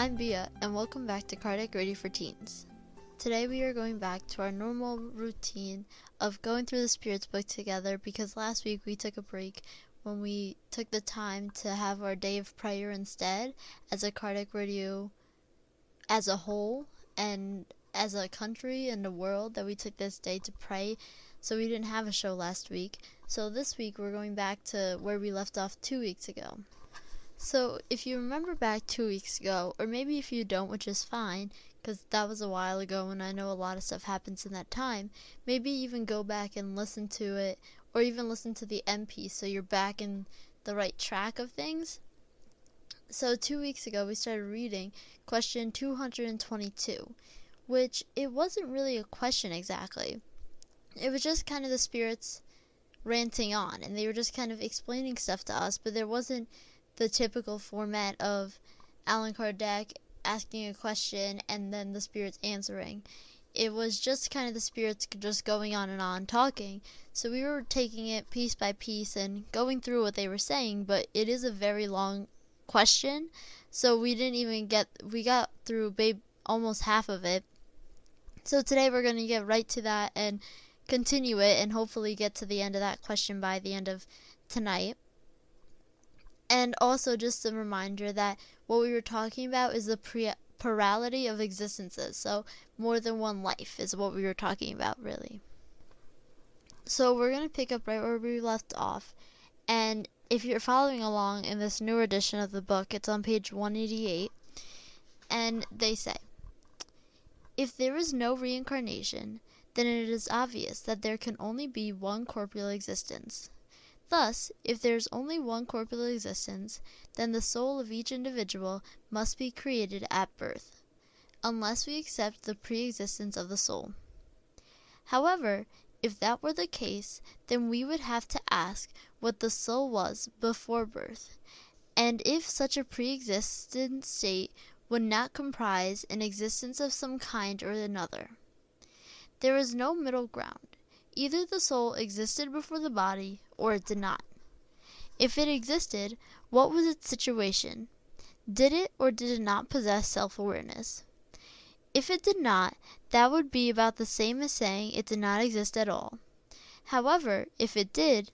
I'm Bia, and welcome back to Kardec Ready for Teens. Today we are going back to our normal routine of going through the Spirits book together because last week we took a break when we took the time to have our day of prayer instead as a Kardec Radio as a whole and as a country and a world that we took this day to pray, so we didn't have a show last week. So this week we're going back to where we left off 2 weeks ago. So if you remember back 2 weeks ago, or maybe if you don't, which is fine, because that was a while ago and I know a lot of stuff happens in that time, maybe even go back and listen to it, or even listen to the MP so you're back in the right track of things. So 2 weeks ago we started reading question 222, which it wasn't really a question exactly. It was just kind of the spirits ranting on, and they were just kind of explaining stuff to us, but there wasn't the typical format of Allan Kardec asking a question and then the spirits answering. It was just kind of the spirits just going on and on talking. So we were taking it piece by piece and going through what they were saying, but it is a very long question. So we got through almost half of it. So today we're going to get right to that and continue it and hopefully get to the end of that question by the end of tonight. And also just a reminder that what we were talking about is the plurality of existences. So more than one life is what we were talking about, really. So we're going to pick up right where we left off. And if you're following along in this newer edition of the book, it's on page 188. And they say, if there is no reincarnation, then it is obvious that there can only be one corporeal existence. Thus, if there is only one corporeal existence, then the soul of each individual must be created at birth, unless we accept the pre-existence of the soul. However, if that were the case, then we would have to ask what the soul was before birth, and if such a pre-existent state would not comprise an existence of some kind or another. There is no middle ground. Either the soul existed before the body, or it did not. If it existed, what was its situation? Did it or did it not possess self-awareness? If it did not, that would be about the same as saying it did not exist at all. However, if it did,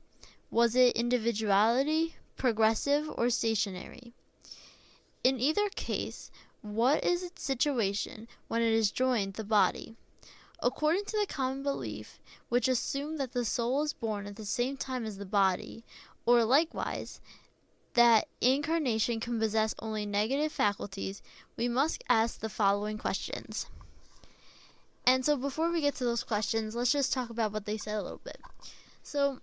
was it individuality, progressive, or stationary? In either case, what is its situation when it is joined the body? According to the common belief, which assumed that the soul is born at the same time as the body, or likewise, that incarnation can possess only negative faculties, we must ask the following questions. And so before we get to those questions, let's just talk about what they said a little bit. So,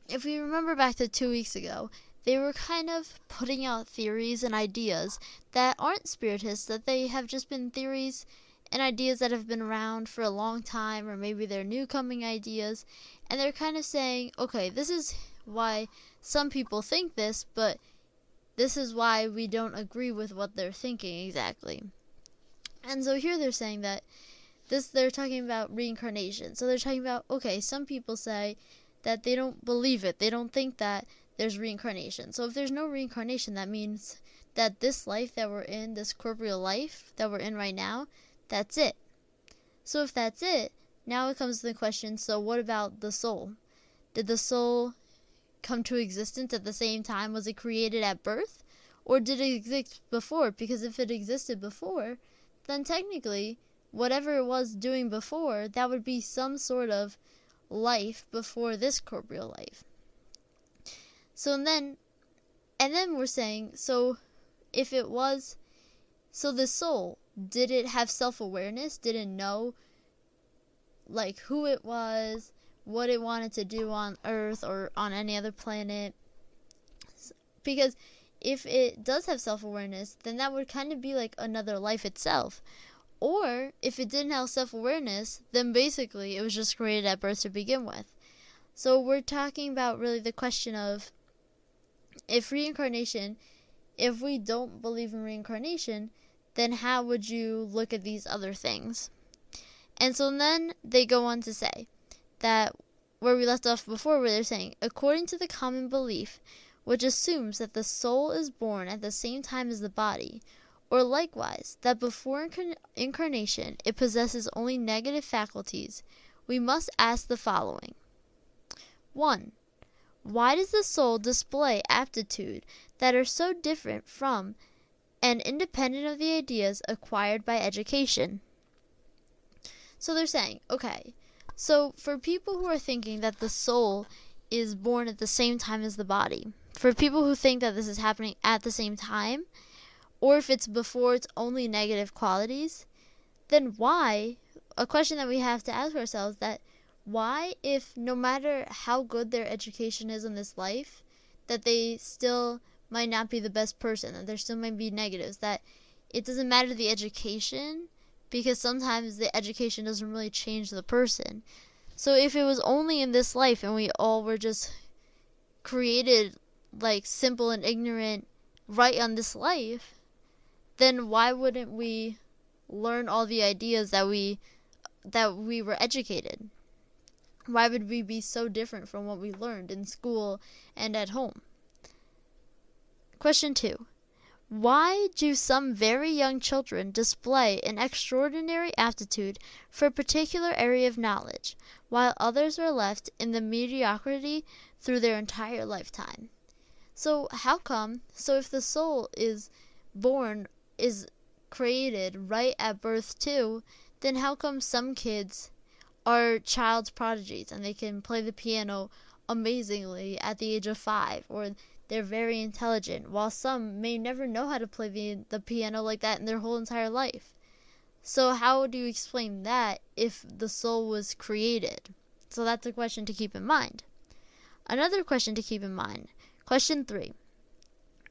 if we remember back to 2 weeks ago, they were kind of putting out theories and ideas that aren't spiritists, that they have just been theories and ideas that have been around for a long time, or maybe they're new coming ideas, and they're kind of saying, okay, this is why some people think this, but this is why we don't agree with what they're thinking exactly. And so here they're saying that they're talking about reincarnation. So they're talking about, okay, some people say that they don't believe it. They don't think that there's reincarnation. So if there's no reincarnation, that means that this life that we're in, this corporeal life that we're in right now, that's it. So if that's it, now it comes to the question, so what about the soul? Did the soul come to existence at the same time? Was it created at birth? Or did it exist before? Because if it existed before, then technically, whatever it was doing before, that would be some sort of life before this corporeal life. So then we're saying, so if it was, so the soul, did it have self-awareness? Did it know, like, who it was, what it wanted to do on Earth or on any other planet? Because if it does have self-awareness, then that would kind of be like another life itself. Or if it didn't have self-awareness, then basically it was just created at birth to begin with. So we're talking about really the question of, if reincarnation, if we don't believe in reincarnation, then how would you look at these other things? And so then they go on to say that where we left off before, where they're saying, according to the common belief, which assumes that the soul is born at the same time as the body, Or likewise, that before incarnation it possesses only negative faculties, we must ask the following. 1. Why does the soul display aptitudes that are so different from and independent of the ideas acquired by education? So they're saying, okay, so for people who are thinking that the soul is born at the same time as the body, for people who think that this is happening at the same time, or if it's before it's only negative qualities, then why, a question that we have to ask ourselves, that why, if no matter how good their education is in this life, that they still might not be the best person, that there still might be negatives, that it doesn't matter the education, because sometimes the education doesn't really change the person. So if it was only in this life and we all were just created like simple and ignorant right on this life, then why wouldn't we learn all the ideas that we were educated? Why would we be so different from what we learned in school and at home? Question 2. Why do some very young children display an extraordinary aptitude for a particular area of knowledge, while others are left in the mediocrity through their entire lifetime? So how come, so if the soul is created right at birth too, then how come some kids are child's prodigies and they can play the piano amazingly at the age of 5, or they're very intelligent, while some may never know how to play the piano like that in their whole entire life? So how do you explain that if the soul was created? So that's a question to keep in mind. Another question to keep in mind. Question 3.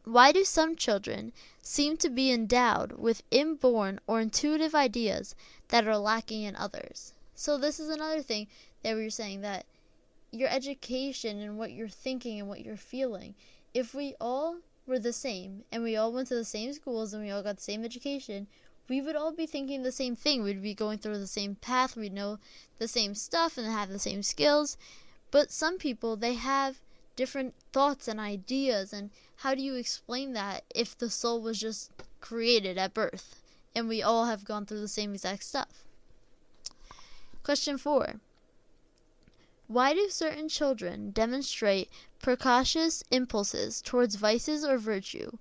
Why do some children seem to be endowed with inborn or intuitive ideas that are lacking in others? So this is another thing that we were saying, that your education and what you're thinking and what you're feeling, if we all were the same and we all went to the same schools and we all got the same education, we would all be thinking the same thing. We'd be going through the same path, we'd know the same stuff and have the same skills. But some people, they have different thoughts and ideas, and how do you explain that if the soul was just created at birth and we all have gone through the same exact stuff? Question 4. Why do certain children demonstrate precocious impulses towards vices or virtue,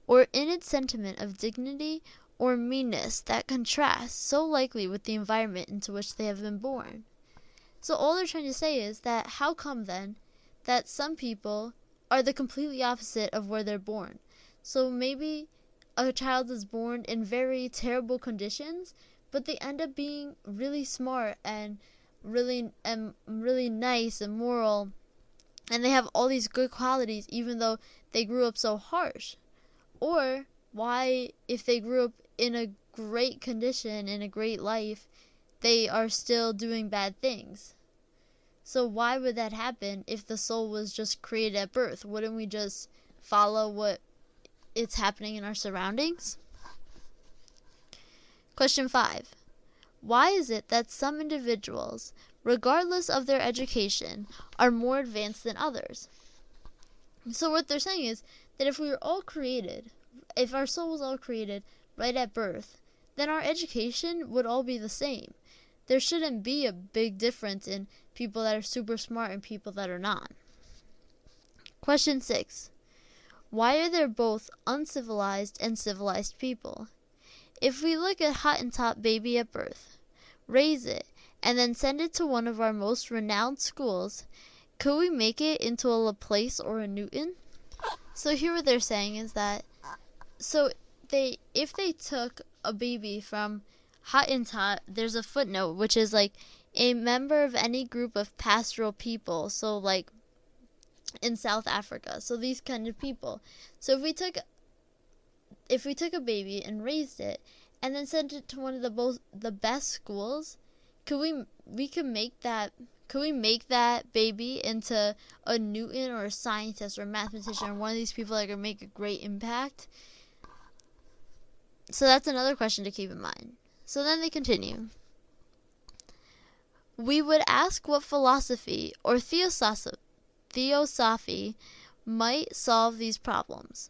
or innate sentiment of dignity or meanness that contrasts so likely with the environment into which they have been born? So all they're trying to say is that how come then that some people are the completely opposite of where they're born? So maybe a child is born in very terrible conditions, but they end up being really smart and really nice and moral, and they have all these good qualities even though they grew up so harsh. Or why, if they grew up in a great condition, in a great life, they are still doing bad things? So why would that happen if the soul was just created at birth? Wouldn't we just follow what it's happening in our surroundings? Question 5. Why is it that some individuals, regardless of their education, are more advanced than others? So what they're saying is that if we were all created, if our soul was all created right at birth, then our education would all be the same. There shouldn't be a big difference in people that are super smart and people that are not. Question 6. Why are there both uncivilized and civilized people? If we look at Hottentot baby at birth, raise it, and then send it to one of our most renowned schools, could we make it into a Laplace or a Newton? So here what they're saying is that, if they took a baby from Hottentot, there's a footnote which is like a member of any group of pastoral people, so like in South Africa, so these kind of people. So if we took a baby and raised it and then sent it to one of the best schools, could we make that baby into a Newton or a scientist or a mathematician or one of these people that can make a great impact? So that's another question to keep in mind. So then they continue. We would ask what philosophy or theosophy might solve these problems.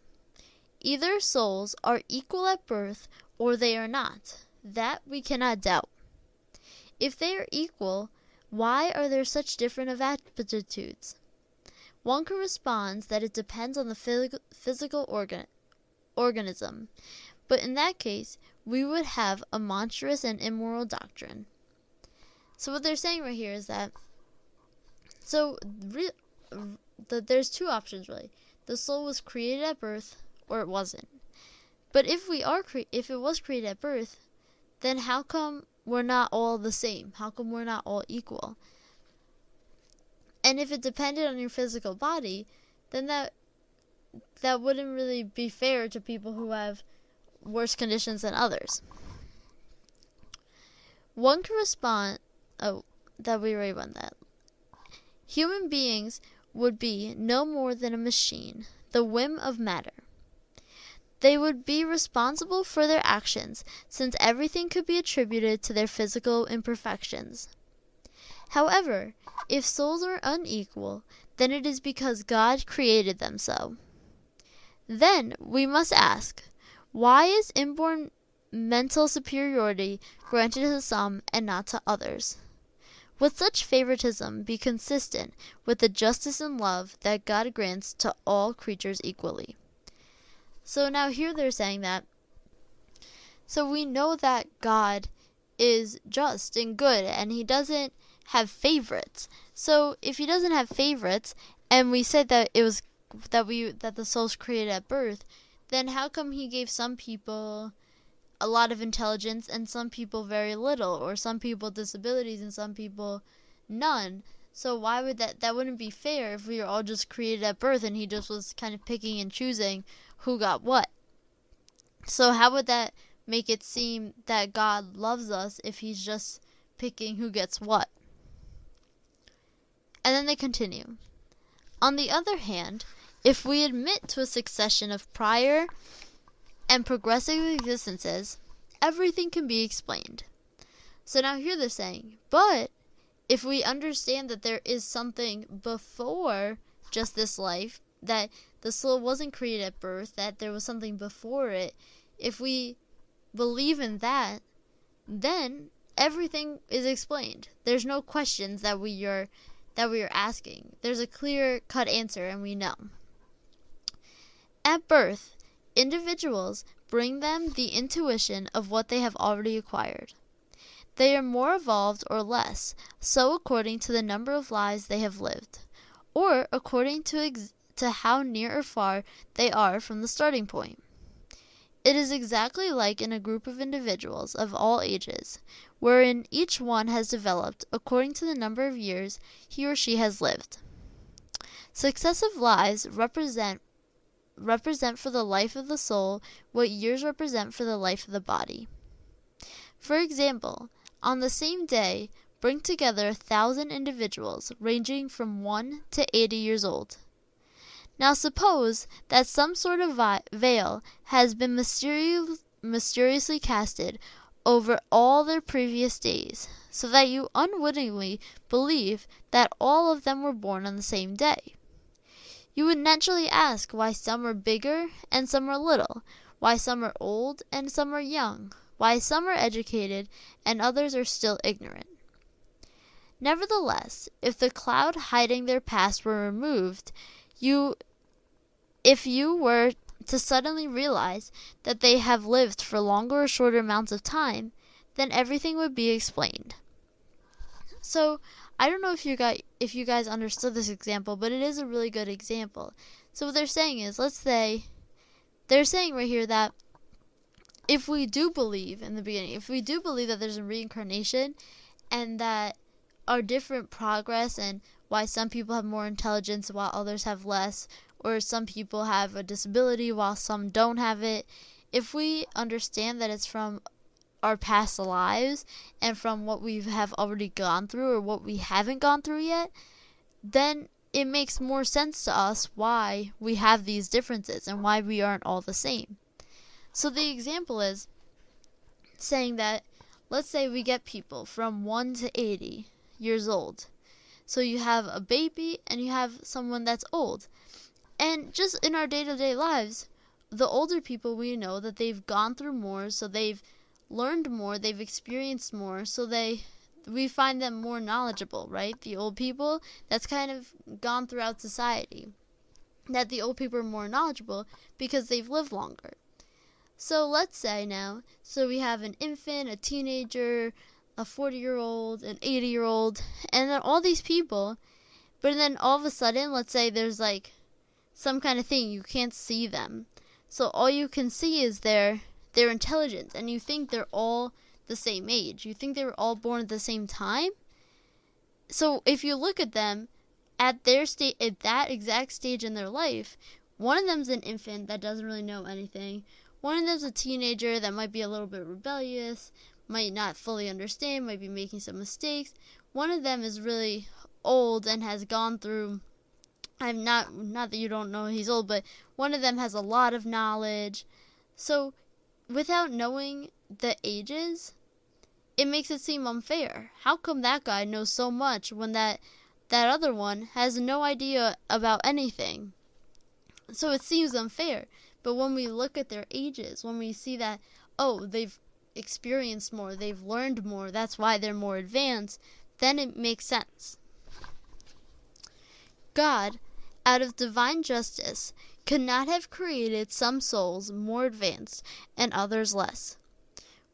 either souls are equal at birth or they are not. That we cannot doubt. If they are equal, why are there such different aptitudes? One corresponds that it depends on the physical organism, but in that case, we would have a monstrous and immoral doctrine. So what they're saying right here is that, there's two options really. The soul was created at birth, or it wasn't. But if it was created at birth, then how come we're not all the same? How come we're not all equal? And if it depended on your physical body, then that wouldn't really be fair to people who have worse conditions than others. One can respond, that we already won that. Human beings would be no more than a machine, the whim of matter. They would be responsible for their actions, since everything could be attributed to their physical imperfections. However, if souls are unequal, then it is because God created them so. Then we must ask, why is inborn mental superiority granted to some and not to others? Would such favoritism be consistent with the justice and love that God grants to all creatures equally? So now here they're saying that, so we know that God is just and good and he doesn't have favorites. So if he doesn't have favorites, and we said that that the soul's created at birth, then how come he gave some people a lot of intelligence and some people very little, or some people disabilities and some people none? So why would that wouldn't be fair if we were all just created at birth and he just was kind of picking and choosing who got what. So how would that make it seem that God loves us if he's just picking who gets what? And then they continue. On the other hand, if we admit to a succession of prior and progressive existences, everything can be explained. So now here they're saying, but if we understand that there is something before just this life, that the soul wasn't created at birth, that there was something before it, if we believe in that, then everything is explained. There's no questions that we are asking. There's a clear-cut answer, and we know. At birth, individuals bring them the intuition of what they have already acquired. They are more evolved or less, so according to the number of lives they have lived, or according to how near or far they are from the starting point. It is exactly like in a group of individuals of all ages, wherein each one has developed according to the number of years he or she has lived. Successive lives represent for the life of the soul what years represent for the life of the body. For example, on the same day, bring together 1,000 individuals ranging from 1 to 80 years old. Now suppose that some sort of veil has been mysteriously casted over all their previous days, so that you unwittingly believe that all of them were born on the same day. You would naturally ask why some are bigger and some are little, why some are old and some are young, why some are educated and others are still ignorant. Nevertheless, if the cloud hiding their past were removed, if you were to suddenly realize that they have lived for longer or shorter amounts of time, then everything would be explained. So, I don't know if you guys understood this example, but it is a really good example. So what they're saying is, they're saying right here that if we do believe in the beginning, if we do believe that there's a reincarnation and that our different progress and why some people have more intelligence while others have less, or some people have a disability while some don't have it, if we understand that it's from our past lives and from what we have already gone through or what we haven't gone through yet, then it makes more sense to us why we have these differences and why we aren't all the same. So the example is saying that, let's say we get people from 1 to 80 years old. So you have a baby and you have someone that's old. And just in our day-to-day lives, the older people, we know that they've gone through more, so they've learned more, they've experienced more, so we find them more knowledgeable, right? The old people, that's kind of gone throughout society, that the old people are more knowledgeable because they've lived longer. So let's say now, so we have an infant, a teenager, a 40-year-old, an 80-year-old, and then all these people, but then all of a sudden, let's say there's like some kind of thing, you can't see them. So all you can see is their intelligence, and you think they're all the same age. You think they were all born at the same time. So if you look at them at their state, at that exact stage in their life, one of them's an infant that doesn't really know anything. One of them's a teenager that might be a little bit rebellious, might not fully understand, might be making some mistakes. One of them is really old and has gone through, I'm not that you don't know he's old, but one of them has a lot of knowledge. So without knowing the ages, it makes it seem unfair. How come that guy knows so much when that other one has no idea about anything? So it seems unfair. But when we look at their ages, when we see that, oh, they've experienced more, they've learned more, that's why they're more advanced, then it makes sense. God, out of divine justice, could not have created some souls more advanced and others less.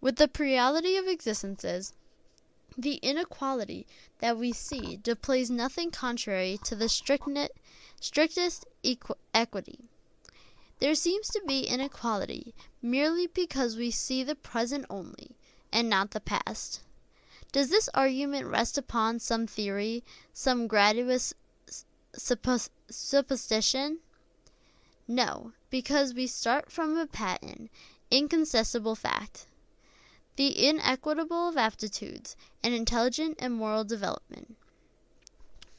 With the plurality of existences, the inequality that we see displays nothing contrary to the strictest equity. There seems to be inequality merely because we see the present only, and not the past. Does this argument rest upon some theory, some gratuitous supposition? No, because we start from a patent, incontestable fact. The inequitable of aptitudes and intelligent and moral development.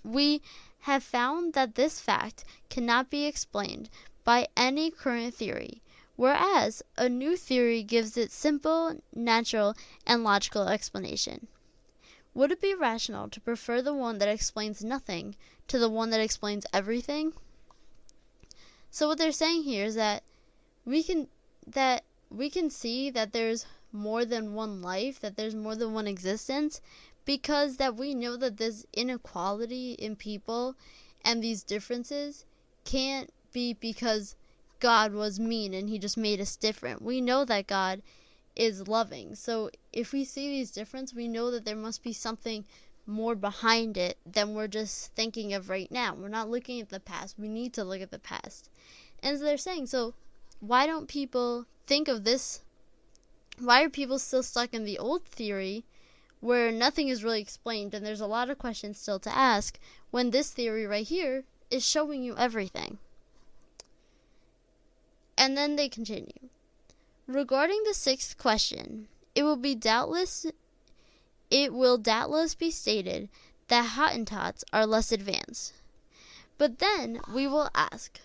We have found that this fact cannot be explained by any current theory, whereas a new theory gives it simple, natural, and logical explanation. Would it be rational to prefer the one that explains nothing to the one that explains everything? So what they're saying here is that we can see that there's more than one life, that there's more than one existence, because that we know that this inequality in people and these differences can't be because God was mean and he just made us different. We know that God is loving. So if we see these differences, we know that there must be something more behind it than we're just thinking of right now. We're not looking at the past. We need to look at the past. And so they're saying, so why don't people think of this? Why are people still stuck in the old theory where nothing is really explained and there's a lot of questions still to ask, when this theory right here is showing you everything? And then they continue. Regarding the sixth question, it will doubtless be stated that Hottentots are less advanced. But then we will ask,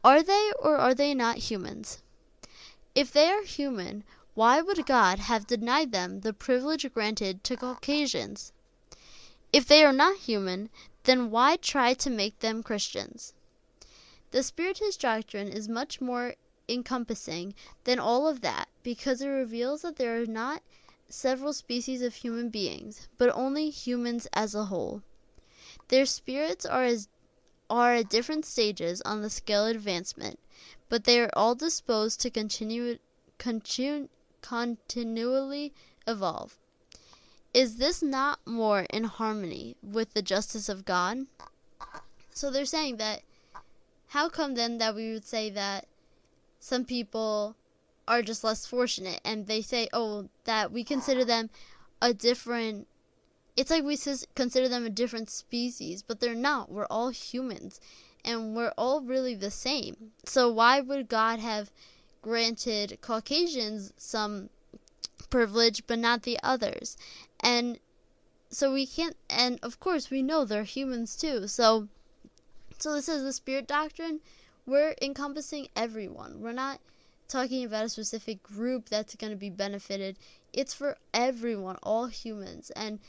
are they or are they not humans? If they are human, why would God have denied them the privilege granted to Caucasians? If they are not human, then why try to make them Christians? The Spiritist doctrine is much more encompassing than all of that, because it reveals that there are not several species of human beings, but only humans as a whole. Their spirits are at different stages on the scale of advancement, but they are all disposed to continually evolve. Is this not more in harmony with the justice of God? So they're saying that, how come then that we would say that some people are just less fortunate, and they say, oh, that we consider them a different, it's like we consider them a different species, but they're not. We're all humans, and we're all really the same. So why would God have granted Caucasians some privilege but not the others? And so we can't, and of course we know they're humans too. So this is the Spirit doctrine. We're encompassing everyone. We're not talking about a specific group that's going to be benefited. It's for everyone, all humans. And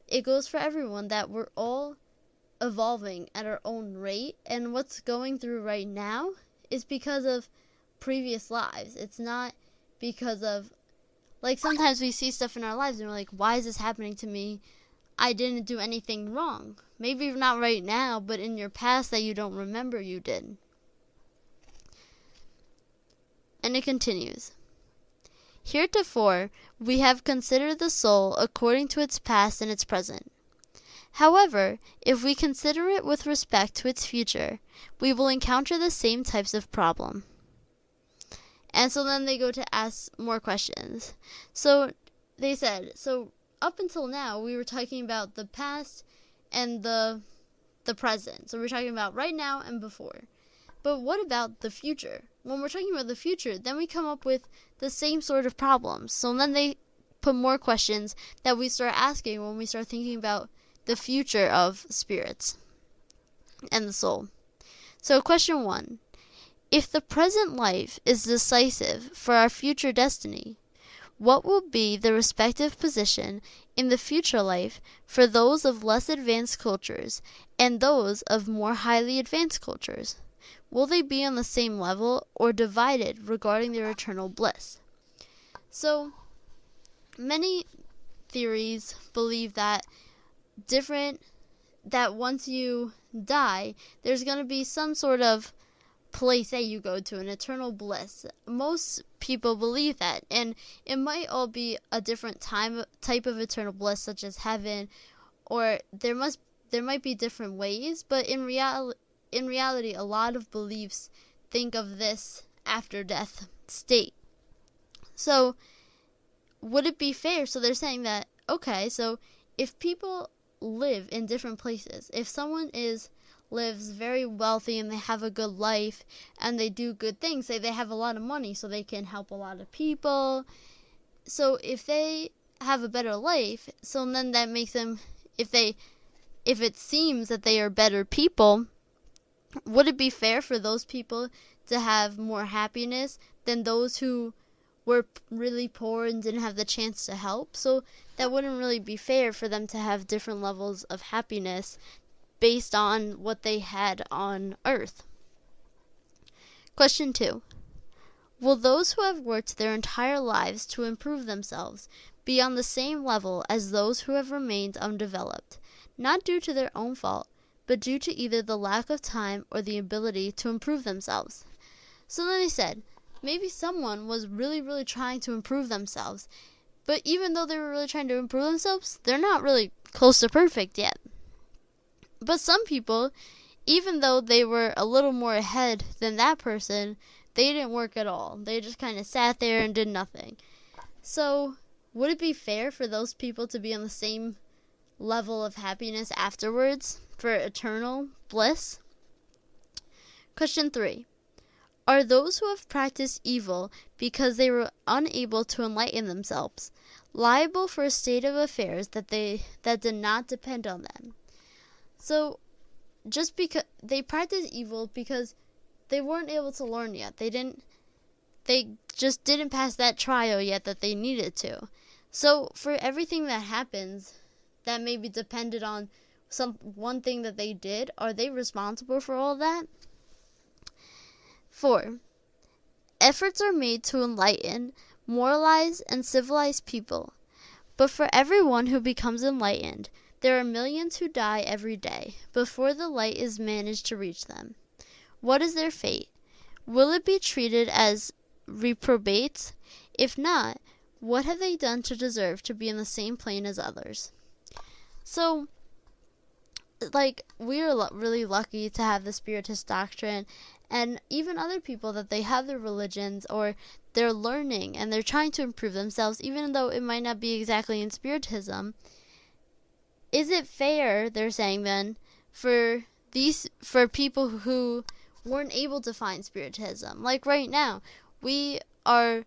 it goes for everyone, that we're all evolving at our own rate. And what's going through right now is because of previous lives. It's not because of, like, sometimes we see stuff in our lives and we're like, why is this happening to me? I didn't do anything wrong. Maybe not right now, but in your past that you don't remember you did. And it continues. Heretofore, we have considered the soul according to its past and its present. However, if we consider it with respect to its future, we will encounter the same types of problem. And so then they go to ask more questions. So they said, so up until now, we were talking about the past and the present. So we're talking about right now and before. But what about the future? When we're talking about the future, then we come up with the same sort of problems. So then they put more questions that we start asking when we start thinking about the future of spirits and the soul. So question 1. If the present life is decisive for our future destiny, what will be the respective position in the future life for those of less advanced cultures and those of more highly advanced cultures? Will they be on the same level or divided regarding their eternal bliss? So, many theories believe that once you die, there's going to be some sort of place that you go to, an eternal bliss. Most people believe that, and it might all be a different type of eternal bliss, such as heaven, or there might be different ways, but in reality, a lot of beliefs think of this after death state. So, would it be fair? So they're saying that, okay, so if people live in different places, if someone lives very wealthy and they have a good life and they do good things, say they have a lot of money so they can help a lot of people, so if they have a better life, so then that makes them, if it seems that they are better people, would it be fair for those people to have more happiness than those who were really poor and didn't have the chance to help? So that wouldn't really be fair for them to have different levels of happiness based on what they had on earth. Question 2. Will those who have worked their entire lives to improve themselves be on the same level as those who have remained undeveloped, not due to their own fault, but due to either the lack of time or the ability to improve themselves? So then he said, maybe someone was really, really trying to improve themselves, but even though they were really trying to improve themselves, they're not really close to perfect yet. But some people, even though they were a little more ahead than that person, they didn't work at all. They just kind of sat there and did nothing. So, would it be fair for those people to be on the same level of happiness afterwards for eternal bliss? Question 3. Are those who have practiced evil because they were unable to enlighten themselves liable for a state of affairs that did not depend on them? So, just because they practiced evil because they weren't able to learn yet. They just didn't pass that trial yet that they needed to. So, for everything that happens that maybe depended on one thing that they did, are they responsible for all that? 4. Efforts are made to enlighten, moralize, and civilize people. But for everyone who becomes enlightened, there are millions who die every day before the light is managed to reach them. What is their fate? Will it be treated as reprobates? If not, what have they done to deserve to be in the same plane as others? So, we are really lucky to have the Spiritist doctrine, and even other people that they have their religions or they're learning and they're trying to improve themselves, even though it might not be exactly in Spiritism. Is it fair, they're saying then, for people who weren't able to find Spiritism? Like right now, we are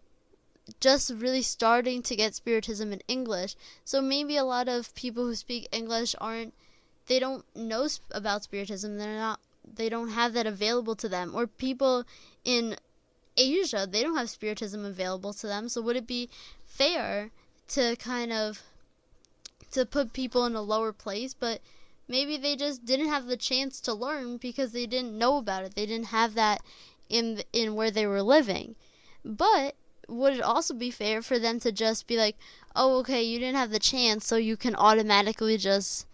just really starting to get Spiritism in English, so maybe a lot of people who speak English they don't know about Spiritism, they don't have that available to them, or people in Asia, they don't have Spiritism available to them. So would it be fair to to put people in a lower place, but maybe they just didn't have the chance to learn because they didn't know about it. They didn't have that in where they were living. But would it also be fair for them to just be like, oh, okay, you didn't have the chance, so you can automatically just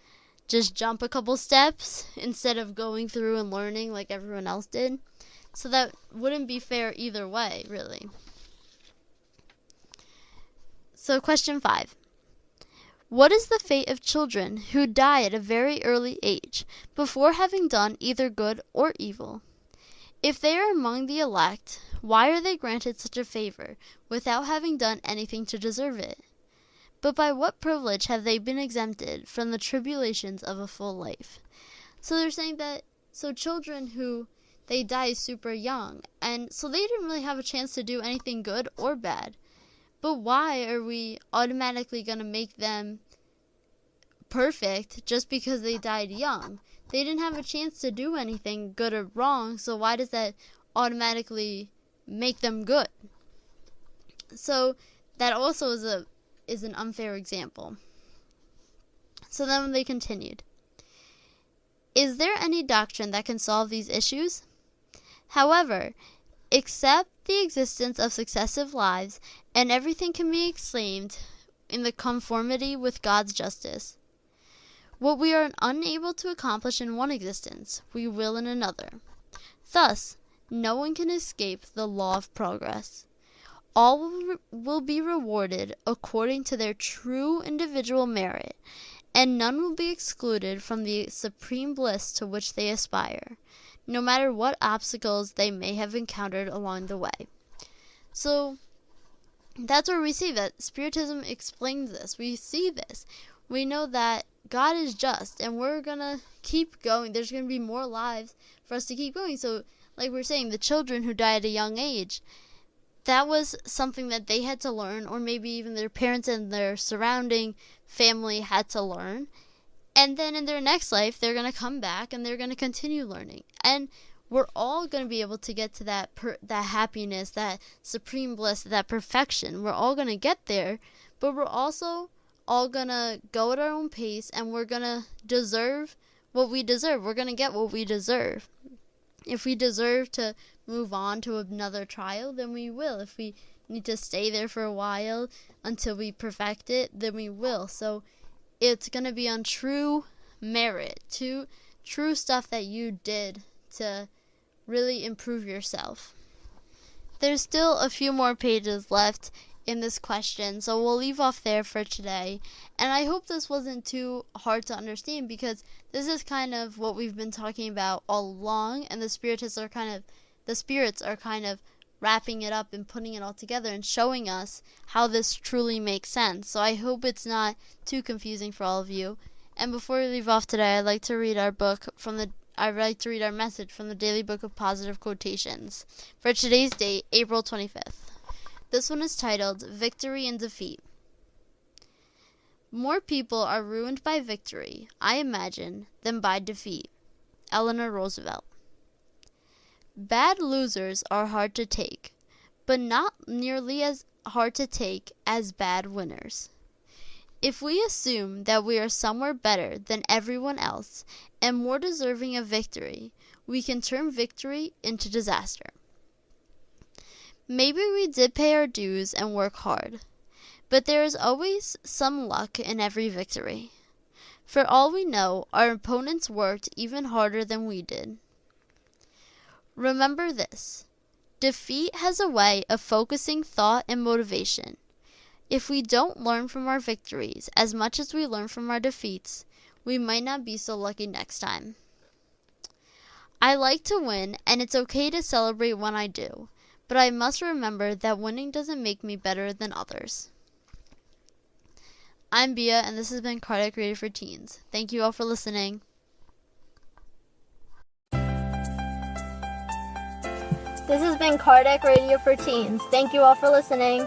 jump a couple steps instead of going through and learning like everyone else did? So that wouldn't be fair either way, really. So question 5. What is the fate of children who die at a very early age before having done either good or evil? If they are among the elect, why are they granted such a favor without having done anything to deserve it? But by what privilege have they been exempted from the tribulations of a full life? So they're saying that, so children who they die super young, and so they didn't really have a chance to do anything good or bad. But why are we automatically going to make them perfect just because they died young? They didn't have a chance to do anything good or wrong, so why does that automatically make them good? So that also is an unfair example. So then they continued. Is there any doctrine that can solve these issues? However, accept the existence of successive lives, and everything can be exclaimed in the conformity with God's justice. What we are unable to accomplish in one existence, we will in another. Thus, no one can escape the law of progress. All will be rewarded according to their true individual merit, and none will be excluded from the supreme bliss to which they aspire, no matter what obstacles they may have encountered along the way. So that's where we see that Spiritism explains this. We see this. We know that God is just, and we're going to keep going. There's going to be more lives for us to keep going. So, like we're saying, the children who die at a young age, that was something that they had to learn, or maybe even their parents and their surrounding family had to learn. And then in their next life, they're going to come back and they're going to continue learning. And we're all going to be able to get to that happiness, that supreme bliss, that perfection. We're all going to get there, but we're also all going to go at our own pace, and we're going to deserve what we deserve. We're going to get what we deserve. If we deserve to move on to another trial, then we will. If we need to stay there for a while until we perfect it, then we will. So it's going to be on true merit, true stuff that you did to really improve yourself. There's still a few more pages left in this question, so we'll leave off there for today. And I hope this wasn't too hard to understand, because this is kind of what we've been talking about all along, and the spirits are kind of wrapping it up and putting it all together and showing us how this truly makes sense. So I hope it's not too confusing for all of you. And before we leave off today, I'd like to read our message from the Daily Book of Positive Quotations for today's date, April 25th. This one is titled Victory and Defeat. More people are ruined by victory, I imagine, than by defeat. Eleanor Roosevelt. Bad losers are hard to take, but not nearly as hard to take as bad winners. If we assume that we are somewhere better than everyone else and more deserving of victory, we can turn victory into disaster. Maybe we did pay our dues and work hard, but there is always some luck in every victory. For all we know, our opponents worked even harder than we did. Remember this: defeat has a way of focusing thought and motivation. If we don't learn from our victories as much as we learn from our defeats, we might not be so lucky next time. I like to win, and it's okay to celebrate when I do, but I must remember that winning doesn't make me better than others. I'm Bia, and this has been Cardiac Radio for Teens. Thank you all for listening. This has been Cardiac Radio for Teens. Thank you all for listening.